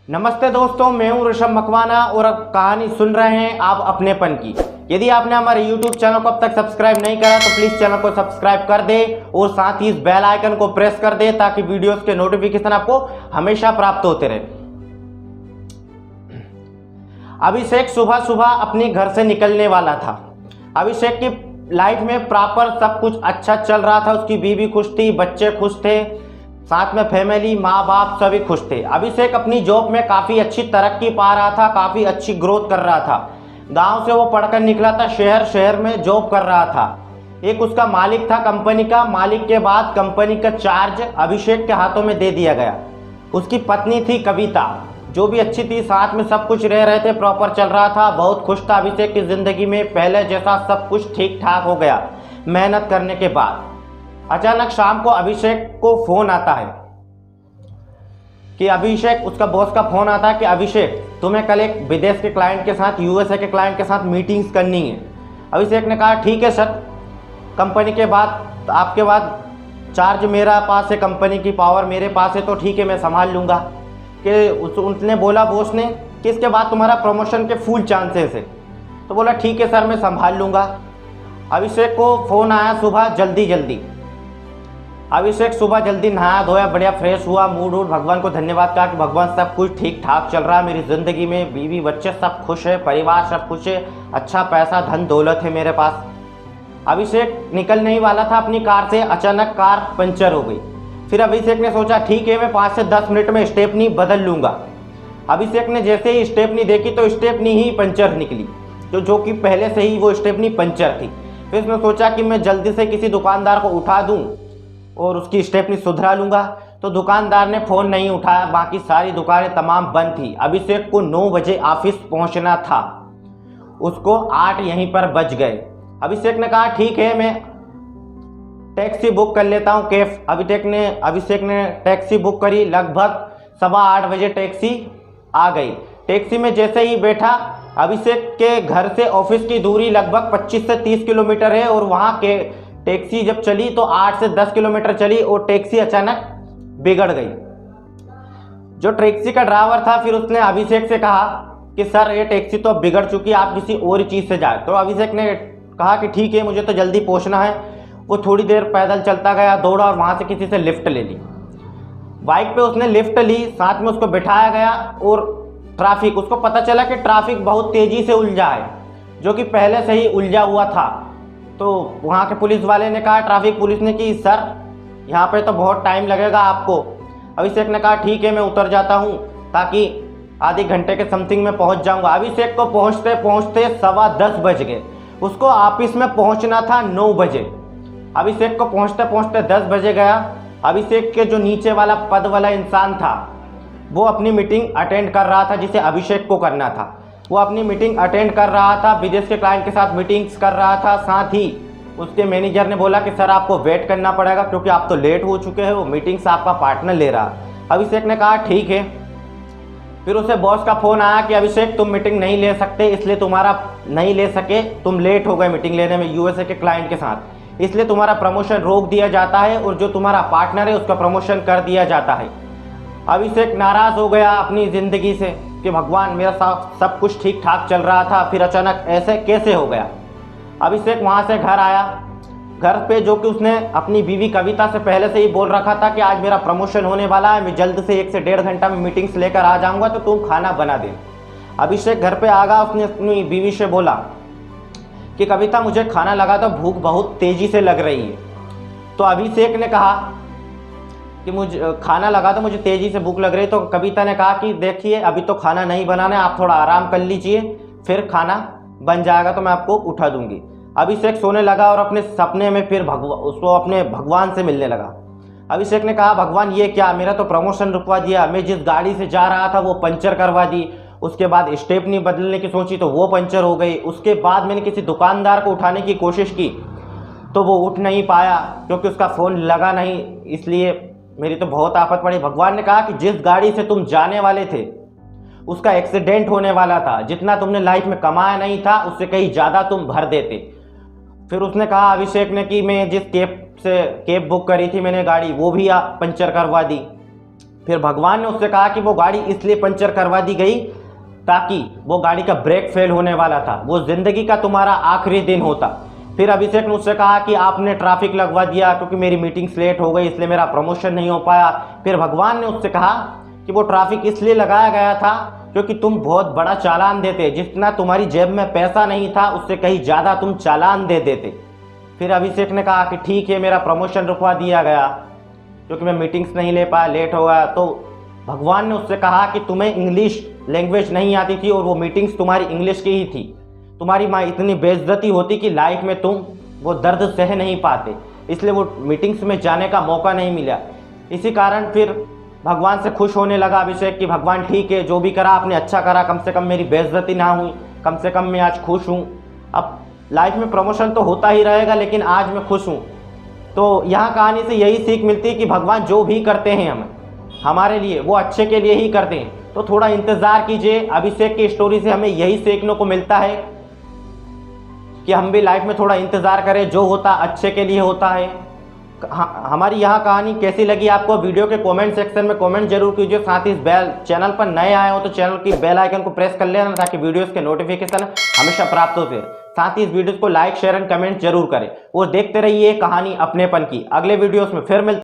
नमस्ते दोस्तों, मैं हूं ऋषभ मकवाना और अब कहानी सुन रहे हैं आप अपनेपन की। यदि आपने हमारे YouTube चैनल को अब तक सब्सक्राइब नहीं करा तो प्लीज़ चैनल को सब्सक्राइब कर दे और साथ ही इस बेल आइकन को प्रेस कर दे ताकि वीडियोस के नोटिफिकेशन आपको हमेशा प्राप्त होते रहे। अभिषेक सुबह सुबह अपने घर से निकलने वाला था। अभिषेक की लाइफ में प्रॉपर सब कुछ अच्छा चल रहा था। उसकी बीवी खुश थी, बच्चे खुश थे, साथ में फैमिली, माँ बाप सभी खुश थे। अभिषेक अपनी जॉब में काफ़ी अच्छी तरक्की पा रहा था, काफ़ी अच्छी ग्रोथ कर रहा था। गांव से वो पढ़कर निकला था, शहर में जॉब कर रहा था। एक उसका मालिक था कंपनी का। मालिक के बाद कंपनी का चार्ज अभिषेक के हाथों में दे दिया गया। उसकी पत्नी थी कविता, जो भी अच्छी थी, साथ में सब कुछ रह रहे थे, प्रॉपर चल रहा था, बहुत खुश था। अभिषेक की ज़िंदगी में पहले जैसा सब कुछ ठीक ठाक हो गया मेहनत करने के बाद। अचानक शाम को अभिषेक को फ़ोन आता है कि अभिषेक, उसका बॉस का फ़ोन आता है कि अभिषेक तुम्हें कल एक विदेश के क्लाइंट के साथ, यूएसए के क्लाइंट के साथ मीटिंग्स करनी है। अभिषेक ने कहा ठीक है सर, कंपनी के बाद आपके बाद चार्ज मेरा पास है, कंपनी की पावर मेरे पास है, तो ठीक है मैं संभाल लूँगा। कि उसने बोला बॉस ने कि इसके बाद तुम्हारा प्रमोशन के फुल चांसेस है। तो बोला ठीक है सर मैं संभाल लूँगा। अभिषेक को फ़ोन आया सुबह जल्दी। अभिषेक सुबह जल्दी नहाया धोया, बढ़िया फ्रेश हुआ, मूड भगवान को धन्यवाद कहा कि भगवान सब कुछ ठीक ठाक चल रहा है मेरी ज़िंदगी में, बीवी बच्चे सब खुश है, परिवार सब खुश है, अच्छा पैसा धन दौलत है मेरे पास। अभिषेक निकलने ही वाला था अपनी कार से, अचानक कार पंचर हो गई। फिर अभिषेक ने सोचा ठीक है मैं 5 से 10 मिनट में स्टेपनी बदल लूँगा। अभिषेक ने जैसे ही स्टेपनी देखी तो स्टेपनी ही पंचर निकली, जो कि पहले से ही वो स्टेपनी पंचर थी। फिर उसने सोचा कि मैं जल्दी से किसी दुकानदार को उठा दूँ और उसकी स्टेपनी सुधरा लूँगा। तो दुकानदार ने फ़ोन नहीं उठाया, बाकी सारी दुकानें तमाम बंद थी। अभिषेक को 9 बजे ऑफिस पहुँचना था, उसको 8 यहीं पर बज गए। अभिषेक ने कहा ठीक है मैं टैक्सी बुक कर लेता हूँ, कैब। अभिषेक ने टैक्सी बुक करी। लगभग 7:15 बजे टैक्सी आ गई। टैक्सी में जैसे ही बैठा, अभिषेक के घर से ऑफिस की दूरी लगभग 25 से 30 किलोमीटर है और वहाँ के टैक्सी जब चली तो 8 से 10 किलोमीटर चली और टैक्सी अचानक बिगड़ गई। जो टैक्सी का ड्राइवर था फिर उसने अभिषेक से कहा कि सर ये टैक्सी तो अब बिगड़ चुकी है, आप किसी और चीज़ से जाए। तो अभिषेक ने कहा कि ठीक है मुझे तो जल्दी पहुंचना है। वो थोड़ी देर पैदल चलता गया, दौड़ा और वहाँ से किसी से लिफ्ट ले ली। बाइक पे उसने लिफ्ट ली, साथ में उसको बिठाया गया और उसको पता चला कि ट्रैफिक बहुत तेज़ी से उलझा है, जो कि पहले से ही उलझा हुआ था। तो वहाँ के पुलिस वाले ने कहा, ट्रैफिक पुलिस ने, कि सर यहाँ पे तो बहुत टाइम लगेगा आपको। अभिषेक ने कहा ठीक है मैं उतर जाता हूँ, ताकि आधे घंटे के समथिंग में पहुँच जाऊँगा। अभिषेक को पहुँचते 10:15 बज गए। उसको ऑफिस में पहुँचना था 9 बजे। अभिषेक को पहुँचते 10 बजे गया। अभिषेक के जो नीचे वाला पद वाला इंसान था वो अपनी मीटिंग अटेंड कर रहा था, जिसे अभिषेक को करना था। वो अपनी मीटिंग अटेंड कर रहा था, विदेश के क्लाइंट के साथ मीटिंग्स कर रहा था। साथ ही उसके मैनेजर ने बोला कि सर आपको वेट करना पड़ेगा क्योंकि आप तो लेट हो चुके हैं, वो मीटिंग से आपका पार्टनर ले रहा। अभिषेक ने कहा ठीक है। फिर उसे बॉस का फ़ोन आया कि अभिषेक तुम मीटिंग नहीं ले सकते, इसलिए तुम्हारा नहीं ले सके, तुम लेट हो गए मीटिंग लेने में यूएसए के क्लाइंट के साथ, इसलिए तुम्हारा प्रमोशन रोक दिया जाता है और जो तुम्हारा पार्टनर है उसका प्रमोशन कर दिया जाता है। अभिषेक नाराज़ हो गया अपनी ज़िंदगी से कि भगवान मेरा साथ सब कुछ ठीक ठाक चल रहा था, फिर अचानक ऐसे कैसे हो गया। अभिषेक वहाँ से घर आया। घर पे जो कि उसने अपनी बीवी कविता से पहले से ही बोल रखा था कि आज मेरा प्रमोशन होने वाला है, मैं जल्द से 1 से 1.5 घंटा में मीटिंग्स लेकर आ जाऊँगा, तो तुम खाना बना दे। अभिषेक घर पर आ गया। उसने अपनी बीवी से बोला कि कविता मुझे खाना लगा तो भूख बहुत तेज़ी से लग रही है। तो अभिषेक ने कहा कि मुझे खाना लगा तो मुझे तेज़ी से भूख लग रही है। तो कविता ने कहा कि देखिए अभी तो खाना नहीं बनाना है, आप थोड़ा आराम कर लीजिए, फिर खाना बन जाएगा तो मैं आपको उठा दूंगी। अभिषेक सोने लगा और अपने सपने में फिर उसको अपने भगवान से मिलने लगा। अभिषेक ने कहा भगवान ये क्या, मेरा तो प्रमोशन रुकवा दिया, मैं जिस गाड़ी से जा रहा था वो पंचर करवा दी, उसके बाद स्टेपनी बदलने की सोची तो वो पंचर हो गई, उसके बाद मैंने किसी दुकानदार को उठाने की कोशिश की तो वो उठ नहीं पाया क्योंकि उसका फ़ोन लगा नहीं, इसलिए मेरी तो बहुत आफत पड़ी। भगवान ने कहा कि जिस गाड़ी से तुम जाने वाले थे उसका एक्सीडेंट होने वाला था, जितना तुमने लाइफ में कमाया नहीं था उससे कहीं ज़्यादा तुम भर देते। फिर उसने कहा अभिषेक ने कि मैं जिस कैब बुक करी थी मैंने गाड़ी, वो भी पंचर करवा दी। फिर भगवान ने उससे कहा कि वो गाड़ी इसलिए पंचर करवा दी गई ताकि वो गाड़ी का ब्रेक फेल होने वाला था, वो ज़िंदगी का तुम्हारा आखिरी दिन होता। फिर अभिषेक ने उससे कहा कि आपने ट्रैफिक लगवा दिया क्योंकि मेरी मीटिंग्स लेट हो गई, इसलिए मेरा प्रमोशन नहीं हो पाया। फिर भगवान ने उससे कहा कि वो ट्रैफिक इसलिए लगाया गया था क्योंकि तुम बहुत बड़ा चालान देते, जितना तुम्हारी जेब में पैसा नहीं था उससे कहीं ज़्यादा तुम चालान दे देते। फिर अभिषेक ने कहा कि ठीक है, मेरा प्रमोशन रुकवा दिया गया क्योंकि मैं मीटिंग्स नहीं ले पाया, लेट हो गया। तो भगवान ने उससे कहा कि तुम्हें इंग्लिश लैंग्वेज नहीं आती थी और वो मीटिंग्स तुम्हारी इंग्लिश की ही थी, तुम्हारी माँ इतनी बेइज्जती होती कि लाइफ में तुम वो दर्द सह नहीं पाते, इसलिए वो मीटिंग्स में जाने का मौका नहीं मिला। इसी कारण फिर भगवान से खुश होने लगा अभिषेक कि भगवान ठीक है, जो भी करा आपने अच्छा करा, कम से कम मेरी बेइज्जती ना हुई, कम से कम मैं आज खुश हूँ। अब लाइफ में प्रमोशन तो होता ही रहेगा लेकिन आज मैं खुश हूँ। तो यहाँ कहानी से यही सीख मिलती है कि भगवान जो भी करते हैं हमारे लिए वो अच्छे के लिए ही करते हैं। तो थोड़ा इंतज़ार कीजिए। अभिषेक की स्टोरी से हमें यही सीखने को मिलता है कि हम भी लाइफ में थोड़ा इंतज़ार करें, जो होता अच्छे के लिए होता है। हमारी यह कहानी कैसी लगी आपको, वीडियो के कमेंट सेक्शन में कमेंट जरूर कीजिए। साथ ही इस चैनल पर नए आए हो तो चैनल की बेल आइकन को प्रेस कर लेना ताकि वीडियोस के नोटिफिकेशन हमेशा प्राप्त होते हैं। साथ ही इस वीडियो को लाइक शेयर एंड कमेंट जरूर करें और देखते रहिए कहानी अपनेपन की। अगले वीडियोस में फिर मिलते